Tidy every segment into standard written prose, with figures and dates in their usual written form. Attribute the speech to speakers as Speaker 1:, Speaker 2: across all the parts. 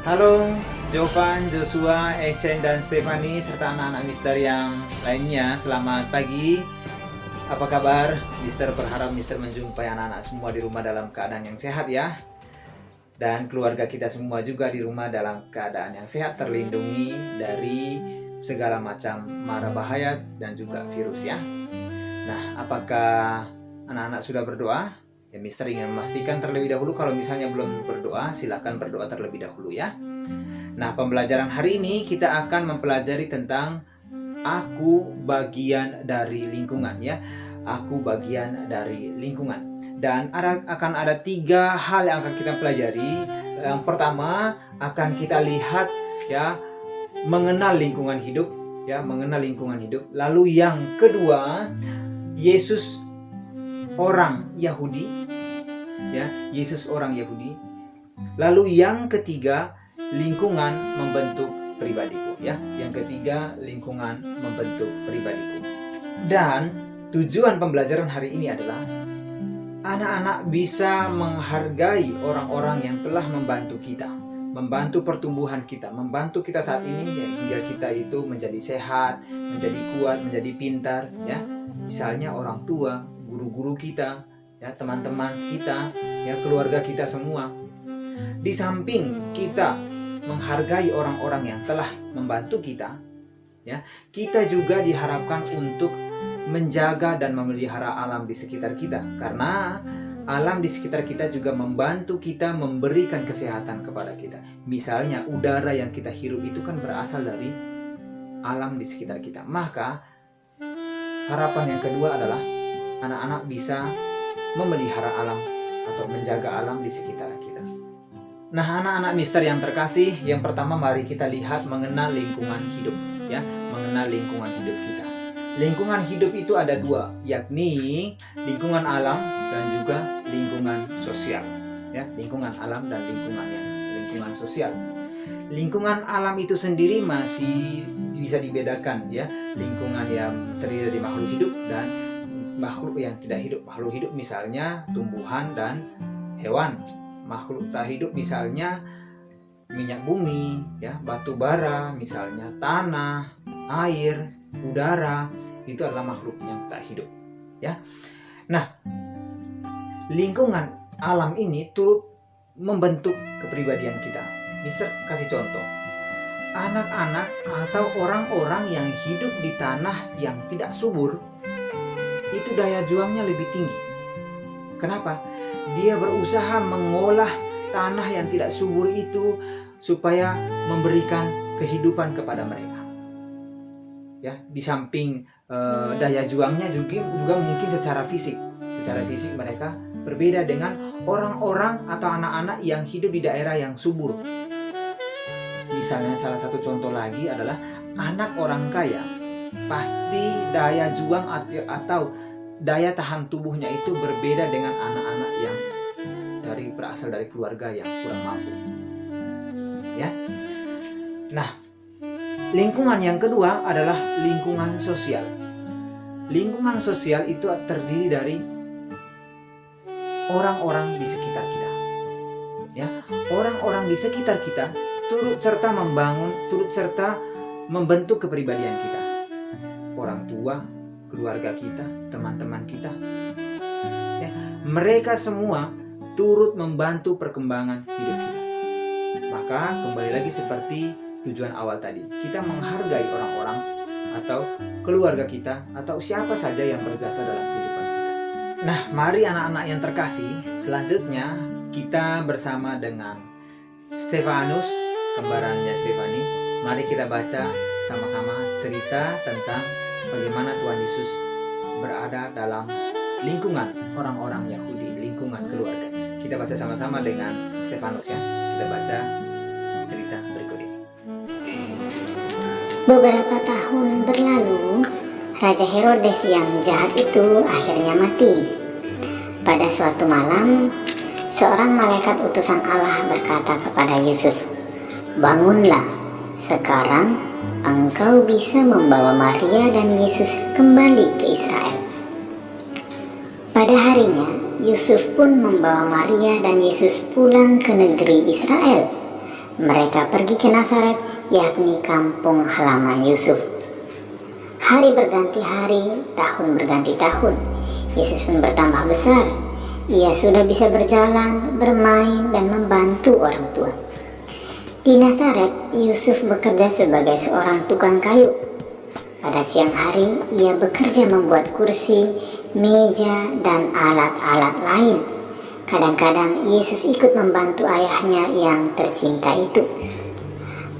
Speaker 1: Halo Jovan, Joshua, Esen, dan Stefani serta anak-anak Mister yang lainnya. Selamat pagi. Apa kabar? Mister berharap Mister menjumpai anak-anak semua di rumah dalam keadaan yang sehat ya. Dan keluarga kita semua juga di rumah dalam keadaan yang sehat, terlindungi dari segala macam mara bahaya dan juga virus ya. Nah, apakah anak-anak sudah berdoa? Ya, Mister ingin memastikan terlebih dahulu kalau misalnya belum berdoa, silakan berdoa terlebih dahulu ya. Nah, pembelajaran hari ini kita akan mempelajari tentang aku bagian dari lingkungan ya. Aku bagian dari lingkungan. Dan akan ada 3 hal yang akan kita pelajari. Yang pertama akan kita lihat ya, mengenal lingkungan hidup ya, mengenal lingkungan hidup. Lalu yang kedua, Yesus orang Yahudi ya, Yesus orang Yahudi. Lalu yang ketiga, lingkungan membentuk pribadiku ya. Yang ketiga, lingkungan membentuk pribadiku. Dan tujuan pembelajaran hari ini adalah anak-anak bisa menghargai orang-orang yang telah membantu kita, membantu pertumbuhan kita, membantu kita saat ini ya, hingga kita itu menjadi sehat, menjadi kuat, menjadi pintar ya. Misalnya orang tua, guru-guru kita, ya, teman-teman kita, ya, keluarga kita semua. Di samping kita menghargai orang-orang yang telah membantu kita, ya, kita juga diharapkan untuk menjaga dan memelihara alam di sekitar kita, karena alam di sekitar kita juga membantu kita memberikan kesehatan kepada kita. Misalnya udara yang kita hirup itu kan berasal dari alam di sekitar kita. Maka harapan yang kedua adalah anak-anak bisa memelihara alam atau menjaga alam di sekitar kita. Nah, anak-anak Mister yang terkasih, yang pertama mari kita lihat mengenal lingkungan hidup ya, mengenal lingkungan hidup kita. Lingkungan hidup itu ada 2, yakni lingkungan alam dan juga lingkungan sosial ya, lingkungan alam dan lingkungan sosial. Lingkungan alam itu sendiri masih bisa dibedakan ya, lingkungan yang terdiri dari makhluk hidup dan makhluk yang tidak hidup. Makhluk hidup misalnya tumbuhan dan hewan. Makhluk tak hidup misalnya minyak bumi, ya, batu bara, misalnya tanah, air, udara, itu adalah makhluk yang tak hidup, ya. Nah, lingkungan alam ini turut membentuk kepribadian kita. Mister kasih contoh. Anak-anak atau orang-orang yang hidup di tanah yang tidak subur, itu daya juangnya lebih tinggi. Kenapa? Dia berusaha mengolah tanah yang tidak subur itu supaya memberikan kehidupan kepada mereka. Ya, di samping daya juangnya juga mungkin secara fisik. Secara fisik mereka berbeda dengan orang-orang atau anak-anak yang hidup di daerah yang subur. Misalnya salah satu contoh lagi adalah anak orang kaya. Pasti daya juang atau daya tahan tubuhnya itu berbeda dengan anak-anak yang berasal dari keluarga yang kurang mampu. Ya. Nah, lingkungan yang kedua adalah lingkungan sosial. Lingkungan sosial itu terdiri dari orang-orang di sekitar kita. Ya, orang-orang di sekitar kita turut serta membentuk kepribadian kita. Orang tua, keluarga kita, teman-teman kita, ya, mereka semua turut membantu perkembangan hidup kita. Maka kembali lagi seperti tujuan awal tadi, kita menghargai orang-orang atau keluarga kita atau siapa saja yang berjasa dalam kehidupan kita. Nah, mari anak-anak yang terkasih, selanjutnya kita bersama dengan Stefanus, kembarannya Stefani. Mari kita baca sama-sama cerita tentang bagaimana Tuhan Yesus berada dalam lingkungan orang-orang Yahudi, lingkungan keluarga. Kita baca sama-sama dengan Stefanus ya. Kita baca cerita berikut ini.
Speaker 2: Beberapa tahun berlalu, Raja Herodes yang jahat itu akhirnya mati. Pada suatu malam, seorang malaikat utusan Allah berkata kepada Yusuf, "Bangunlah, sekarang engkau bisa membawa Maria dan Yesus kembali ke Israel." Pada harinya, Yusuf pun membawa Maria dan Yesus pulang ke negeri Israel. Mereka pergi ke Nazaret, yakni kampung halaman Yusuf. Hari berganti hari, tahun berganti tahun. Yesus pun bertambah besar. Ia sudah bisa berjalan, bermain, dan membantu orang tua. Di Nazaret, Yusuf bekerja sebagai seorang tukang kayu. Pada siang hari, ia bekerja membuat kursi, meja, dan alat-alat lain. Kadang-kadang Yesus ikut membantu ayahnya yang tercinta itu.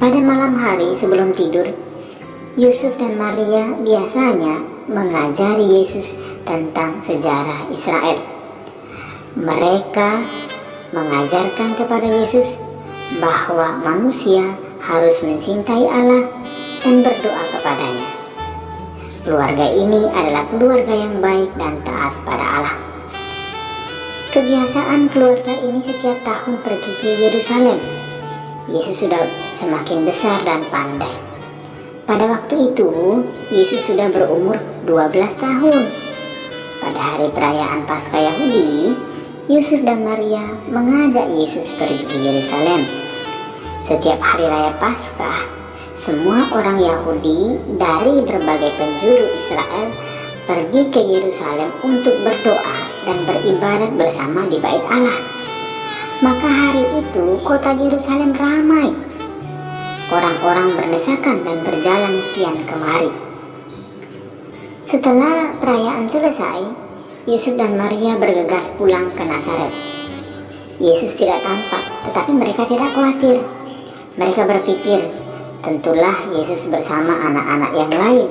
Speaker 2: Pada malam hari sebelum tidur, Yusuf dan Maria biasanya mengajari Yesus tentang sejarah Israel. Mereka mengajarkan kepada Yesus bahwa manusia harus mencintai Allah dan berdoa kepadanya. Keluarga ini adalah keluarga yang baik dan taat pada Allah. Kebiasaan keluarga ini setiap tahun pergi ke Yerusalem. Yesus sudah semakin besar dan pandai. Pada waktu itu, Yesus sudah berumur 12 tahun. Pada hari perayaan Paskah Yahudi, Yusuf dan Maria mengajak Yesus pergi ke Yerusalem. Setiap hari raya Paskah, semua orang Yahudi dari berbagai penjuru Israel pergi ke Yerusalem untuk berdoa dan beribadat bersama di Bait Allah. Maka hari itu kota Yerusalem ramai. Orang-orang berdesakan dan berjalan kian kemari. Setelah perayaan selesai, Yusuf dan Maria bergegas pulang ke Nazaret. Yesus tidak tampak, tetapi mereka tidak khawatir. Mereka berpikir, tentulah Yesus bersama anak-anak yang lain.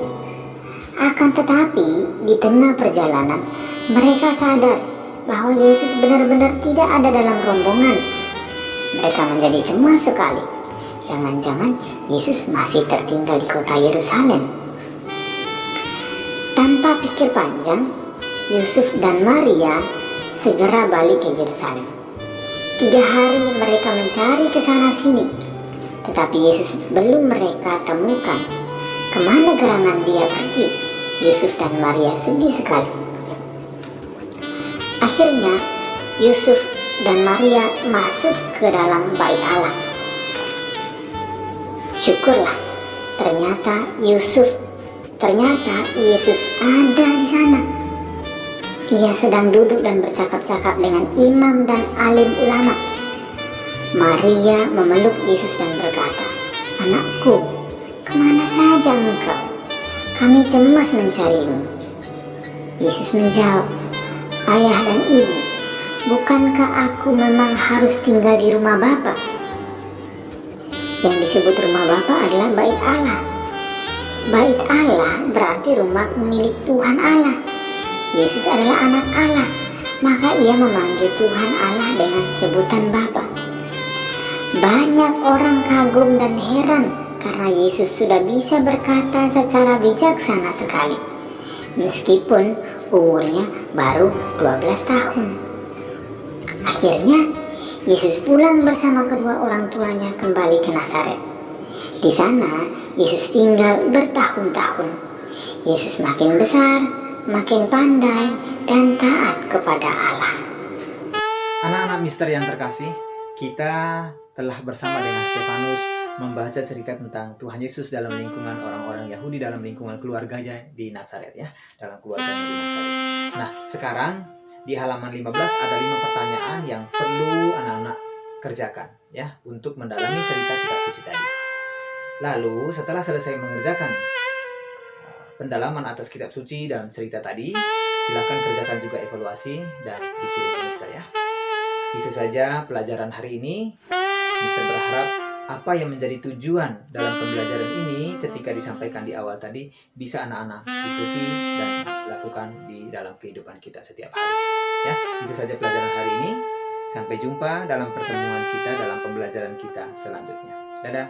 Speaker 2: Akan tetapi, di tengah perjalanan, mereka sadar bahwa Yesus benar-benar tidak ada dalam rombongan. Mereka menjadi cemas sekali. Jangan-jangan Yesus masih tertinggal di kota Yerusalem. Tanpa pikir panjang, Yusuf dan Maria segera balik ke Yerusalem. 3 hari mereka mencari ke sana sini, tetapi Yesus belum mereka temukan. Kemana gerangan dia pergi? Yusuf dan Maria sedih sekali. Akhirnya Yusuf dan Maria masuk ke dalam Bait Allah. Syukurlah, ternyata Yesus ada di sana. Ia sedang duduk dan bercakap-cakap dengan imam dan alim ulama. Maria memeluk Yesus dan berkata, "Anakku, kemana saja engkau? Kami cemas mencarimu." Yesus menjawab, "Ayah dan ibu, bukankah aku memang harus tinggal di rumah Bapa? Yang disebut rumah Bapa adalah Bait Allah. Bait Allah berarti rumah milik Tuhan Allah. Yesus adalah anak Allah, maka ia memanggil Tuhan Allah dengan sebutan Bapa." Banyak orang kagum dan heran karena Yesus sudah bisa berkata secara bijaksana sekali, meskipun umurnya baru 12 tahun. Akhirnya, Yesus pulang bersama kedua orang tuanya kembali ke Nazaret. Di sana, Yesus tinggal bertahun-tahun. Yesus makin besar, makin pandai, dan taat kepada Allah.
Speaker 1: Anak-anak mister yang terkasih, kita telah bersama dengan Stefanus membaca cerita tentang Tuhan Yesus dalam lingkungan orang-orang Yahudi, dalam lingkungan keluarganya di Nazaret, ya, dalam keluarganya di Nazaret. Nah, sekarang di halaman 15 ada 5 pertanyaan yang perlu anak-anak kerjakan, ya, untuk mendalami cerita kitab suci tadi. Lalu setelah selesai mengerjakan pendalaman atas kitab suci dalam cerita tadi, silakan kerjakan juga evaluasi dan dikirim ke Mister, ya. Itu saja pelajaran hari ini. Mister berharap apa yang menjadi tujuan dalam pembelajaran ini ketika disampaikan di awal tadi bisa anak-anak ikuti dan lakukan di dalam kehidupan kita setiap hari. Ya, itu saja pelajaran hari ini. Sampai jumpa dalam pertemuan kita dalam pembelajaran kita selanjutnya. Dadah.